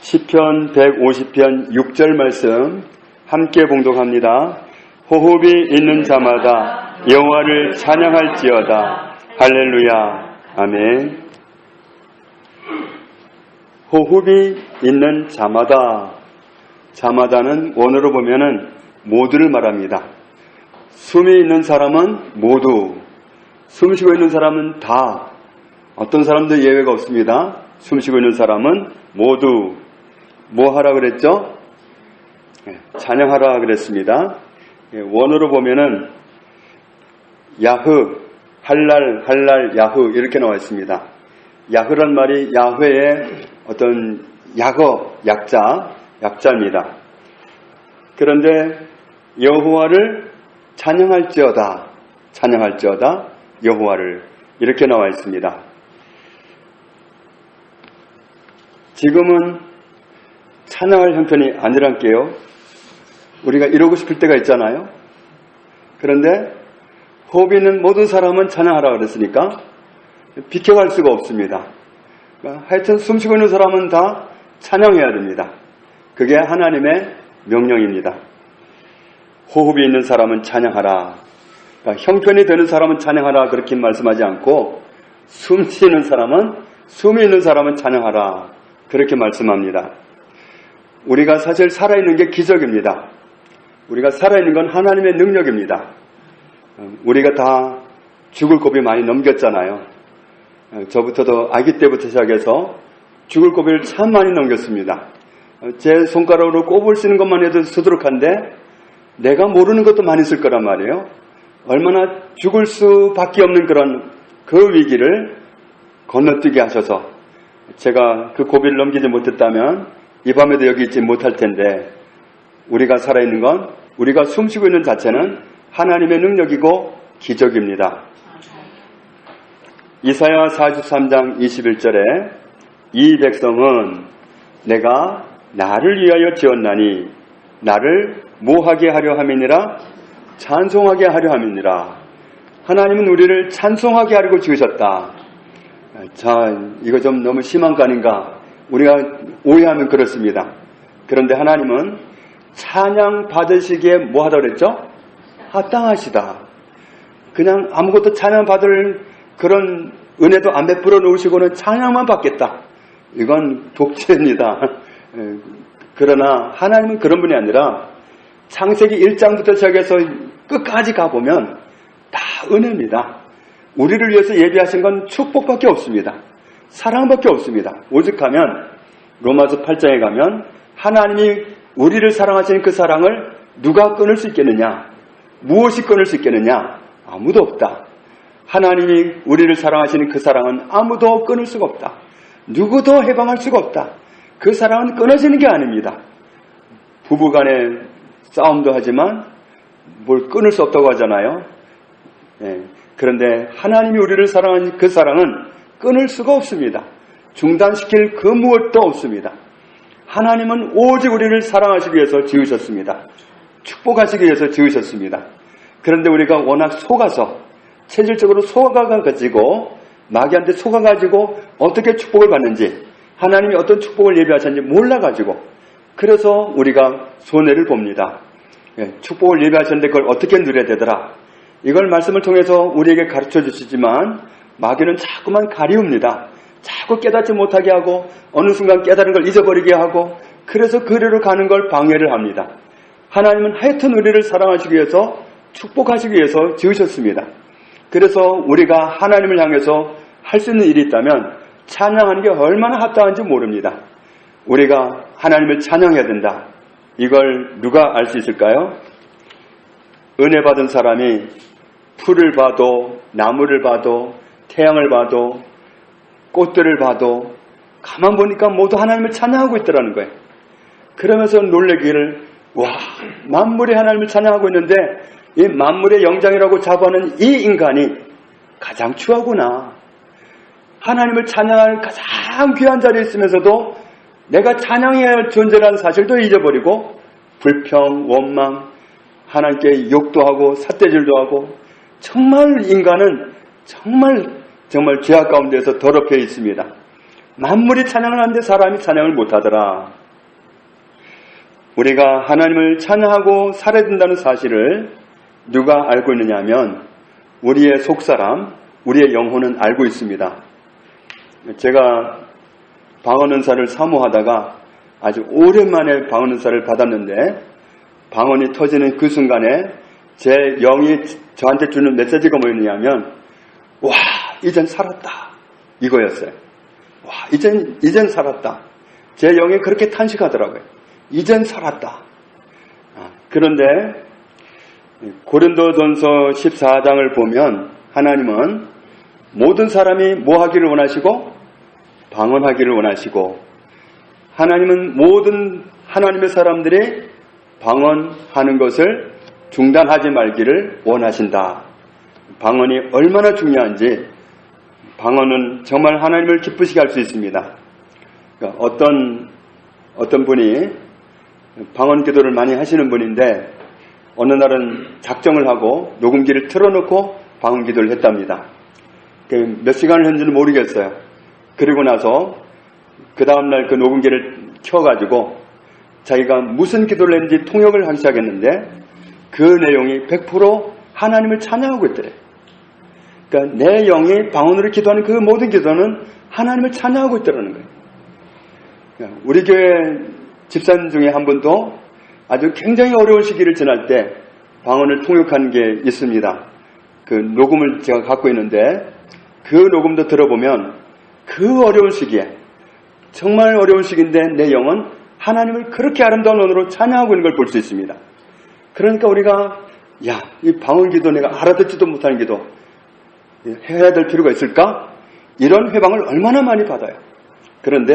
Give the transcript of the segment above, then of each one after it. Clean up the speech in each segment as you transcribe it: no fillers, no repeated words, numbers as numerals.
시편 150편 6절 말씀 함께 봉독합니다. 호흡이 있는 자마다 여호와를 찬양할지어다. 할렐루야. 아멘. 호흡이 있는 자마다. 자마다는 원어로 보면은 모두를 말합니다. 숨이 있는 사람은 모두, 숨 쉬고 있는 사람은 다, 어떤 사람도 예외가 없습니다. 숨 쉬고 있는 사람은 모두. 뭐 하라 그랬죠? 찬양하라 그랬습니다. 원어로 보면은 야흐, 할랄, 야흐 이렇게 나와 있습니다. 야흐란 말이 야훼의 어떤 약자입니다. 그런데 여호와를 찬양할지어다 여호와를 이렇게 나와 있습니다. 지금은 찬양할 형편이 아니란게요. 우리가 이러고 싶을 때가 있잖아요. 그런데 호흡이 있는 모든 사람은 찬양하라 그랬으니까 비켜갈 수가 없습니다. 하여튼 숨쉬고 있는 사람은 다 찬양해야 됩니다. 그게 하나님의 명령입니다. 호흡이 있는 사람은 찬양하라. 그러니까 형편이 되는 사람은 찬양하라 그렇게 말씀하지 않고 숨이 있는 사람은 찬양하라 그렇게 말씀합니다. 우리가 사실 살아있는 게 기적입니다. 우리가 살아있는 건 하나님의 능력입니다. 우리가 다 죽을 고비 많이 넘겼잖아요. 저부터도 아기 때부터 시작해서 죽을 고비를 참 많이 넘겼습니다. 제 손가락으로 꼽을 수 있는 것만 해도 수두룩한데 내가 모르는 것도 많이 있을 거란 말이에요. 얼마나 죽을 수밖에 없는 그런 그 위기를 건너뛰게 하셔서 제가 그 고비를 넘기지 못했다면 이 밤에도 여기 있지 못할 텐데 우리가 살아있는 건 우리가 숨쉬고 있는 자체는 하나님의 능력이고 기적입니다. 이사야 43장 21절에 이 백성은 내가 나를 위하여 지었나니 나를 뭐하게 하려 함이니라 찬송하게 하려 함이니라. 하나님은 우리를 찬송하게 하려고 지으셨다. 자, 이거 좀 너무 심한 거 아닌가? 우리가 오해하면 그렇습니다. 그런데 하나님은 찬양 받으시기에 뭐 하다 그랬죠? 합당하시다. 그냥 아무것도 찬양 받을 그런 은혜도 안 베풀어 놓으시고는 찬양만 받겠다. 이건 독재입니다. 그러나 하나님은 그런 분이 아니라 창세기 1장부터 시작해서 끝까지 가보면 다 은혜입니다. 우리를 위해서 예비하신 건 축복밖에 없습니다. 사랑밖에 없습니다. 오직하면 로마서 8장에 가면 하나님이 우리를 사랑하시는 그 사랑을 누가 끊을 수 있겠느냐? 무엇이 끊을 수 있겠느냐? 아무도 없다. 하나님이 우리를 사랑하시는 그 사랑은 아무도 끊을 수가 없다. 누구도 해방할 수가 없다. 그 사랑은 끊어지는 게 아닙니다. 부부간에 싸움도 하지만 뭘 끊을 수 없다고 하잖아요. 그런데 하나님이 우리를 사랑하는 그 사랑은 끊을 수가 없습니다. 중단시킬 그 무엇도 없습니다. 하나님은 오직 우리를 사랑하시기 위해서 지으셨습니다. 축복하시기 위해서 지으셨습니다. 그런데 우리가 워낙 속아서 체질적으로 속아가지고 마귀한테 속아가지고 어떻게 축복을 받는지 하나님이 어떤 축복을 예비하셨는지 몰라가지고 그래서 우리가 손해를 봅니다. 축복을 예비하셨는데 그걸 어떻게 누려야 되더라. 이걸 말씀을 통해서 우리에게 가르쳐 주시지만 마귀는 자꾸만 가리웁니다. 자꾸 깨닫지 못하게 하고 어느 순간 깨달은 걸 잊어버리게 하고 그래서 그리로 가는 걸 방해를 합니다. 하나님은 하여튼 우리를 사랑하시기 위해서 축복하시기 위해서 지으셨습니다. 그래서 우리가 하나님을 향해서 할 수 있는 일이 있다면 찬양하는 게 얼마나 합당한지 모릅니다. 우리가 하나님을 찬양해야 된다. 이걸 누가 알 수 있을까요? 은혜 받은 사람이 풀을 봐도 나무를 봐도 태양을 봐도 꽃들을 봐도 가만 보니까 모두 하나님을 찬양하고 있더라는 거예요. 그러면서 놀래기를 와, 만물이 하나님을 찬양하고 있는데 이 만물의 영장이라고 자부하는 이 인간이 가장 추하구나. 하나님을 찬양할 가장 귀한 자리에 있으면서도 내가 찬양해야 할 존재라는 사실도 잊어버리고 불평, 원망, 하나님께 욕도 하고 삿대질도 하고 정말 인간은 정말 죄악 가운데서 더럽혀 있습니다. 만물이 찬양을 하는데 사람이 찬양을 못하더라. 우리가 하나님을 찬양하고 살아야 된다는 사실을 누가 알고 있느냐 하면 우리의 속사람, 우리의 영혼은 알고 있습니다. 제가 방언은사를 사모하다가 아주 오랜만에 방언은사를 받았는데 방언이 터지는 그 순간에 제 영이 저한테 주는 메시지가 뭐였냐면 와, 이젠 살았다, 이거였어요. 와, 이젠 살았다. 제 영이 그렇게 탄식하더라고요. 이젠 살았다. 그런데 고린도전서 14장을 보면 하나님은 모든 사람이 뭐 하기를 원하시고 방언하기를 원하시고, 하나님은 모든 하나님의 사람들이 방언하는 것을 중단하지 말기를 원하신다. 방언이 얼마나 중요한지, 방언은 정말 하나님을 기쁘시게 할 수 있습니다. 그러니까 어떤 분이 방언 기도를 많이 하시는 분인데 어느 날은 작정을 하고 녹음기를 틀어놓고 방언 기도를 했답니다. 몇 시간을 했는지는 모르겠어요. 그리고 나서 그 다음날 그 녹음기를 켜가지고 자기가 무슨 기도를 했는지 통역을 하기 시작했는데 그 내용이 100% 하나님을 찬양하고 있더래요. 그러니까 내 영이 방언으로 기도하는 그 모든 기도는 하나님을 찬양하고 있더라는 거예요. 그러니까 우리 교회 집사님 중에 한 분도 아주 굉장히 어려운 시기를 지날 때 방언을 통역한 게 있습니다. 그 녹음을 제가 갖고 있는데 그 녹음도 들어보면 그 어려운 시기에, 정말 어려운 시기인데 내 영은 하나님을 그렇게 아름다운 언어로 찬양하고 있는 걸 볼 수 있습니다. 그러니까 우리가 이 방언 기도 내가 알아듣지도 못하는 기도 해야 될 필요가 있을까? 이런 회방을 얼마나 많이 받아요. 그런데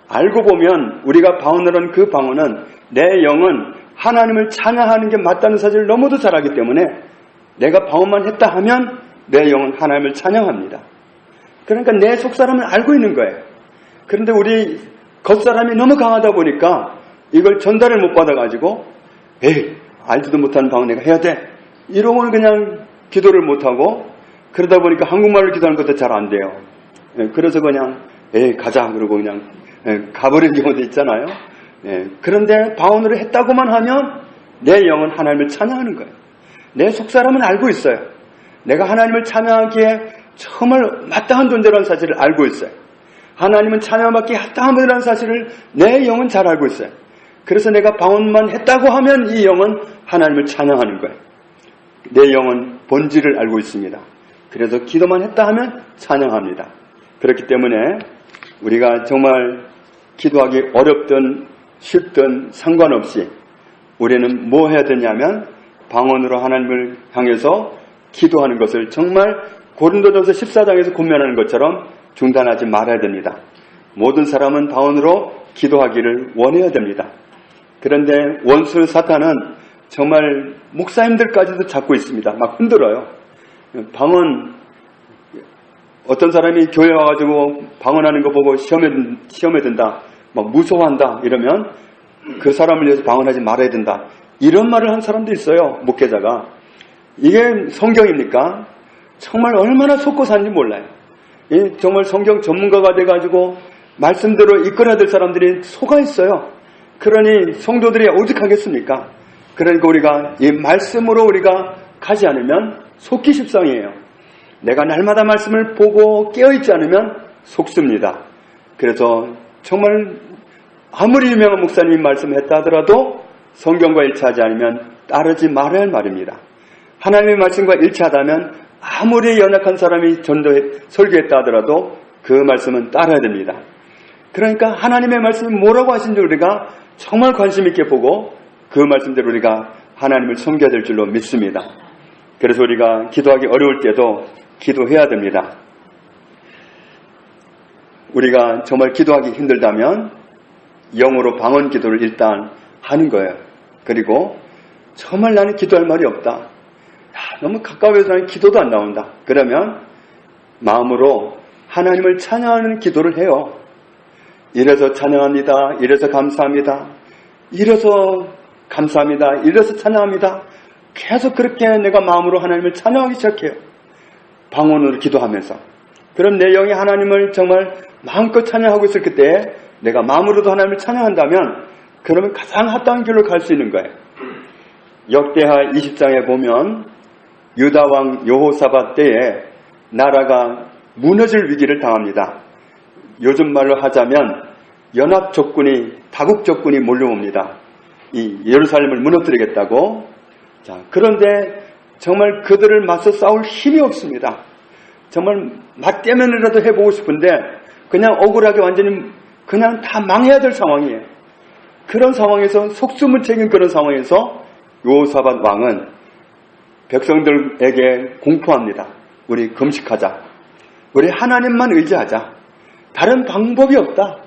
알고 보면 우리가 방언을 하는 그 방언은 내 영은 하나님을 찬양하는 게 맞다는 사실을 너무도 잘 알기 때문에 내가 방언만 했다 하면 내 영은 하나님을 찬양합니다. 그러니까 내 속사람은 알고 있는 거예요. 그런데 우리 겉사람이 너무 강하다 보니까 이걸 전달을 못 받아가지고 알지도 못하는 방언 내가 해야 돼, 이러고는 그냥 기도를 못하고, 그러다 보니까 한국말로 기도하는 것도 잘 안 돼요. 그래서 그냥 가자 그러고 그냥 가버린 경우도 있잖아요. 그런데 방언으로 했다고만 하면 내 영은 하나님을 찬양하는 거예요. 내 속사람은 알고 있어요. 내가 하나님을 찬양하기에 정말 마땅한 존재라는 사실을 알고 있어요. 하나님은 찬양받기에 합당한 분이라는 사실을 내 영은 잘 알고 있어요. 그래서 내가 방언만 했다고 하면 이 영은 하나님을 찬양하는 거예요. 내 영은 본질을 알고 있습니다. 그래서 기도만 했다 하면 찬양합니다. 그렇기 때문에 우리가 정말 기도하기 어렵든 쉽든 상관없이 우리는 뭐 해야 되냐면 방언으로 하나님을 향해서 기도하는 것을 정말 고린도전서 14장에서 권면하는 것처럼 중단하지 말아야 됩니다. 모든 사람은 방언으로 기도하기를 원해야 됩니다. 그런데 원수 사탄은 정말 목사님들까지도 잡고 있습니다. 막 흔들어요. 방언, 어떤 사람이 교회 와가지고 방언하는 거 보고 시험에 든다, 막 무서워한다 이러면 그 사람을 위해서 방언하지 말아야 된다, 이런 말을 한 사람도 있어요. 목회자가. 이게 성경입니까? 정말 얼마나 속고 사는지 몰라요. 정말 성경 전문가가 돼가지고 말씀대로 이끌어야 될 사람들이 속아 있어요. 그러니 성도들이 오죽하겠습니까? 그러니까 우리가 이 말씀으로 우리가 가지 않으면 속기 십상이에요. 내가 날마다 말씀을 보고 깨어있지 않으면 속습니다. 그래서 정말 아무리 유명한 목사님이 말씀했다 하더라도 성경과 일치하지 않으면 따르지 말아야 할 말입니다. 하나님의 말씀과 일치하다면 아무리 연약한 사람이 설교했다 하더라도 그 말씀은 따라야 됩니다. 그러니까 하나님의 말씀이 뭐라고 하신지 우리가 정말 관심 있게 보고 그 말씀대로 우리가 하나님을 섬겨야 될 줄로 믿습니다. 그래서 우리가 기도하기 어려울 때도 기도해야 됩니다. 우리가 정말 기도하기 힘들다면 영어로 방언 기도를 일단 하는 거예요. 그리고 정말 나는 기도할 말이 없다, 너무 가까워서 나는 기도도 안 나온다, 그러면 마음으로 하나님을 찬양하는 기도를 해요. 이래서 찬양합니다, 이래서 감사합니다, 이래서 감사합니다, 이래서 찬양합니다. 계속 그렇게 내가 마음으로 하나님을 찬양하기 시작해요. 방언으로 기도하면서. 그럼 내 영이 하나님을 정말 마음껏 찬양하고 있을 그때 내가 마음으로도 하나님을 찬양한다면 그러면 가장 합당한 길로 갈 수 있는 거예요. 역대하 20장에 보면 유다 왕 여호사밧 때에 나라가 무너질 위기를 당합니다. 요즘 말로 하자면 연합 적군이, 다국 적군이 몰려옵니다. 이 예루살렘을 무너뜨리겠다고. 자, 그런데 정말 그들을 맞서 싸울 힘이 없습니다. 정말 맞대면이라도 해보고 싶은데 그냥 억울하게 완전히 그냥 다 망해야 될 상황이에요. 그런 상황에서 속수무책인 그런 상황에서 여호사밧 왕은 백성들에게 공포합니다. 우리 금식하자. 우리 하나님만 의지하자. 다른 방법이 없다.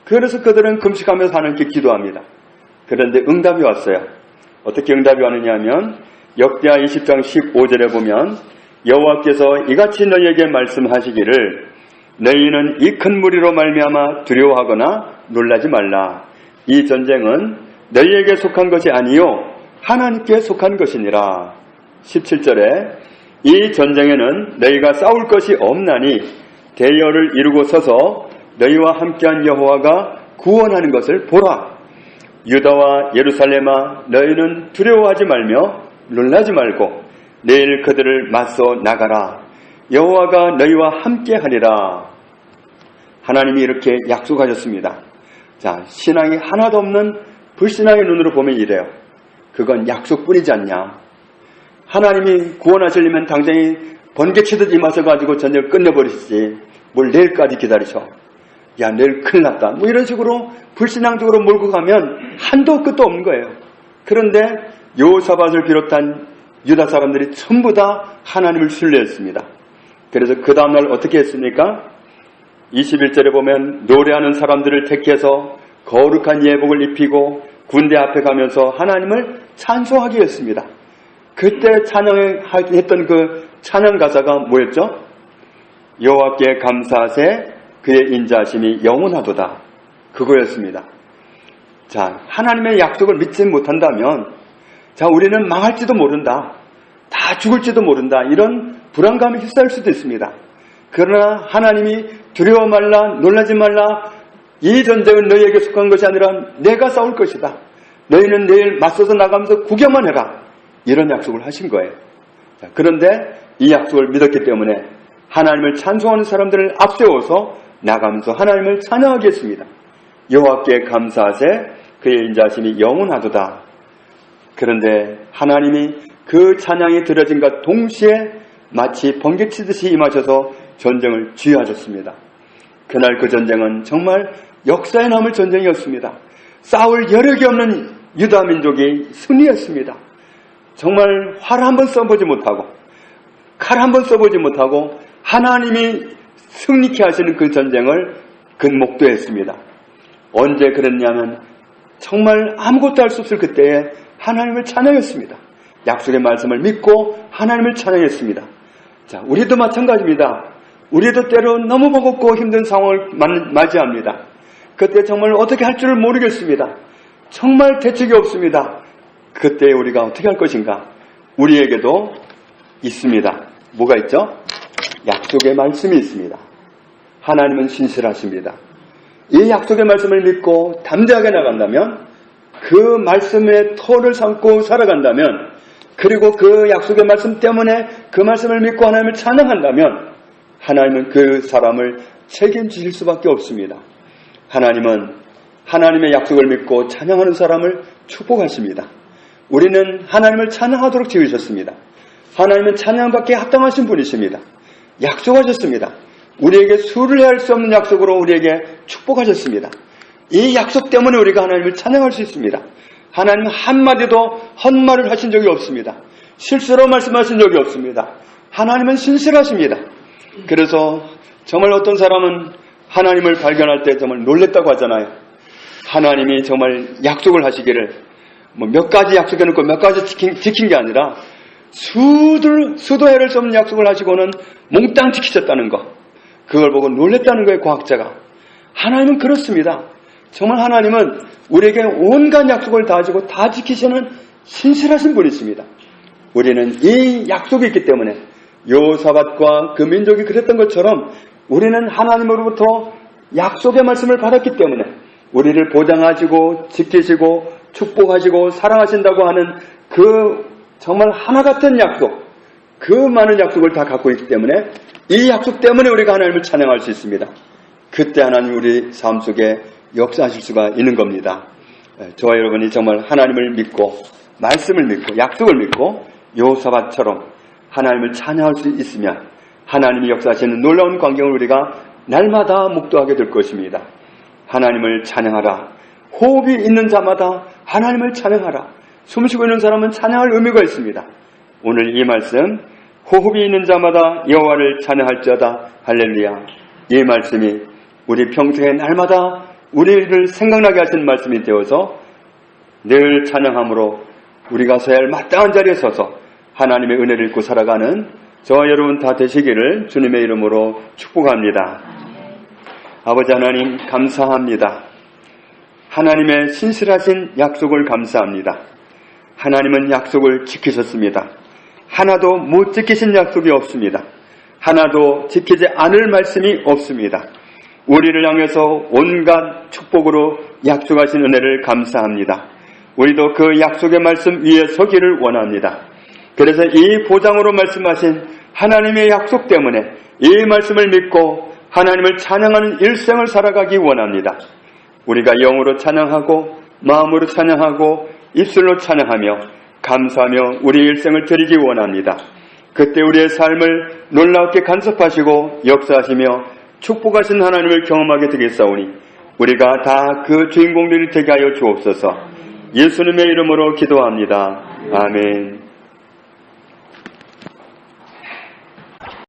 그래서 그들은 금식하면서 하나님께 기도합니다. 그런데 응답이 왔어요. 어떻게 응답이 왔느냐 하면 역대하 20장 15절에 보면 여호와께서 이같이 너희에게 말씀하시기를 너희는 이 큰 무리로 말미암아 두려워하거나 놀라지 말라. 이 전쟁은 너희에게 속한 것이 아니요 하나님께 속한 것이니라. 17절에 이 전쟁에는 너희가 싸울 것이 없나니 대열을 이루고 서서 너희와 함께한 여호와가 구원하는 것을 보라. 유다와 예루살렘아 너희는 두려워하지 말며 놀라지 말고 내일 그들을 맞서 나가라. 여호와가 너희와 함께하리라. 하나님이 이렇게 약속하셨습니다. 자, 신앙이 하나도 없는 불신앙의 눈으로 보면 이래요. 그건 약속뿐이지 않냐. 하나님이 구원하시려면 당장에 번개치듯 임하셔가지고 전쟁을 끝내버리시지 뭘 내일까지 기다리셔. 야, 내일 큰일 났다. 뭐 이런 식으로 불신앙적으로 몰고 가면 한도 끝도 없는 거예요. 그런데 여호사밧을 비롯한 유다 사람들이 전부 다 하나님을 신뢰했습니다. 그래서 그 다음날 어떻게 했습니까? 21절에 보면 노래하는 사람들을 택해서 거룩한 예복을 입히고 군대 앞에 가면서 하나님을 찬송하게 했습니다. 그때 찬양했던 그 찬양 가사가 뭐였죠? 여호와께 감사하세 그의 인자하심이 영원하도다. 그거였습니다. 자, 하나님의 약속을 믿지 못한다면 자, 우리는 망할지도 모른다. 다 죽을지도 모른다. 이런 불안감이 휩싸일 수도 있습니다. 그러나 하나님이 두려워 말라, 놀라지 말라. 이 전쟁은 너희에게 속한 것이 아니라 내가 싸울 것이다. 너희는 내일 맞서서 나가면서 구경만 해라. 이런 약속을 하신 거예요. 자, 그런데 이 약속을 믿었기 때문에 하나님을 찬송하는 사람들을 앞세워서 나가면서 하나님을 찬양하게 했습니다. 여호와께 감사하세 그의 인자하심이 영원하도다. 그런데 하나님이 그 찬양이 들어진과 동시에 마치 번개치듯이 임하셔서 전쟁을 지휘하셨습니다. 그날 그 전쟁은 정말 역사에 남을 전쟁이었습니다. 싸울 여력이 없는 유다 민족이 승리했습니다. 정말 활 한 번 써보지 못하고 칼 한 번 써보지 못하고 하나님이 승리케 하시는 그 전쟁을 목도했습니다. 언제 그랬냐면 정말 아무것도 할 수 없을 그때에 하나님을 찬양했습니다. 약속의 말씀을 믿고 하나님을 찬양했습니다. 자, 우리도 마찬가지입니다. 우리도 때로 너무 버겁고 힘든 상황을 맞이합니다. 그때 정말 어떻게 할 줄을 모르겠습니다. 정말 대책이 없습니다. 그때 우리가 어떻게 할 것인가? 우리에게도 있습니다. 뭐가 있죠? 약속의 말씀이 있습니다. 하나님은 신실하십니다. 이 약속의 말씀을 믿고 담대하게 나간다면, 그 말씀의 터를 삼고 살아간다면, 그리고 그 약속의 말씀 때문에 그 말씀을 믿고 하나님을 찬양한다면 하나님은 그 사람을 책임지실 수밖에 없습니다. 하나님은 하나님의 약속을 믿고 찬양하는 사람을 축복하십니다. 우리는 하나님을 찬양하도록 지으셨습니다. 하나님은 찬양받기에 합당하신 분이십니다. 약속하셨습니다. 우리에게 수를 할 수 없는 약속으로 우리에게 축복하셨습니다. 이 약속 때문에 우리가 하나님을 찬양할 수 있습니다. 하나님 한마디도 헛말을 하신 적이 없습니다. 실수로 말씀하신 적이 없습니다. 하나님은 신실하십니다. 그래서 정말 어떤 사람은 하나님을 발견할 때 정말 놀랬다고 하잖아요. 하나님이 정말 약속을 하시기를 몇 가지 약속해놓고 몇 가지 지킨 게 아니라 수도 해를 수 없는 약속을 하시고는 몽땅 지키셨다는 것. 그걸 보고 놀랬다는 거예요, 과학자가. 하나님은 그렇습니다. 정말 하나님은 우리에게 온갖 약속을 다 주고 다 지키시는 신실하신 분이십니다. 우리는 이 약속이 있기 때문에 여호사밧과 그 민족이 그랬던 것처럼 우리는 하나님으로부터 약속의 말씀을 받았기 때문에 우리를 보장하시고 지키시고 축복하시고 사랑하신다고 하는 그 정말 하나 같은 약속, 그 많은 약속을 다 갖고 있기 때문에 이 약속 때문에 우리가 하나님을 찬양할 수 있습니다. 그때 하나님 우리 삶 속에 역사하실 수가 있는 겁니다. 저와 여러분이 정말 하나님을 믿고 말씀을 믿고 약속을 믿고 여호사밧처럼 하나님을 찬양할 수 있으면 하나님이 역사하시는 놀라운 광경을 우리가 날마다 목도하게 될 것입니다. 하나님을 찬양하라. 호흡이 있는 자마다 하나님을 찬양하라. 숨쉬고 있는 사람은 찬양할 의미가 있습니다. 오늘 이 말씀, 호흡이 있는 자마다 여호와를 찬양할지어다. 할렐루야. 이 말씀이 우리 평소에 날마다 우리를 생각나게 하시는 말씀이 되어서 늘 찬양함으로 우리가 서야 할 마땅한 자리에 서서 하나님의 은혜를 입고 살아가는 저와 여러분 다 되시기를 주님의 이름으로 축복합니다. 아버지 하나님 감사합니다. 하나님의 신실하신 약속을 감사합니다. 하나님은 약속을 지키셨습니다. 하나도 못 지키신 약속이 없습니다. 하나도 지키지 않을 말씀이 없습니다. 우리를 향해서 온갖 축복으로 약속하신 은혜를 감사합니다. 우리도 그 약속의 말씀 위에 서기를 원합니다. 그래서 이 보장으로 말씀하신 하나님의 약속 때문에 이 말씀을 믿고 하나님을 찬양하는 일생을 살아가기 원합니다. 우리가 영으로 찬양하고 마음으로 찬양하고 입술로 찬양하며 감사하며 우리 일생을 드리기 원합니다. 그때 우리의 삶을 놀랍게 간섭하시고 역사하시며 축복하신 하나님을 경험하게 되겠사오니 우리가 다 그 주인공들이 되게 하여 주옵소서. 예수님의 이름으로 기도합니다. 아멘.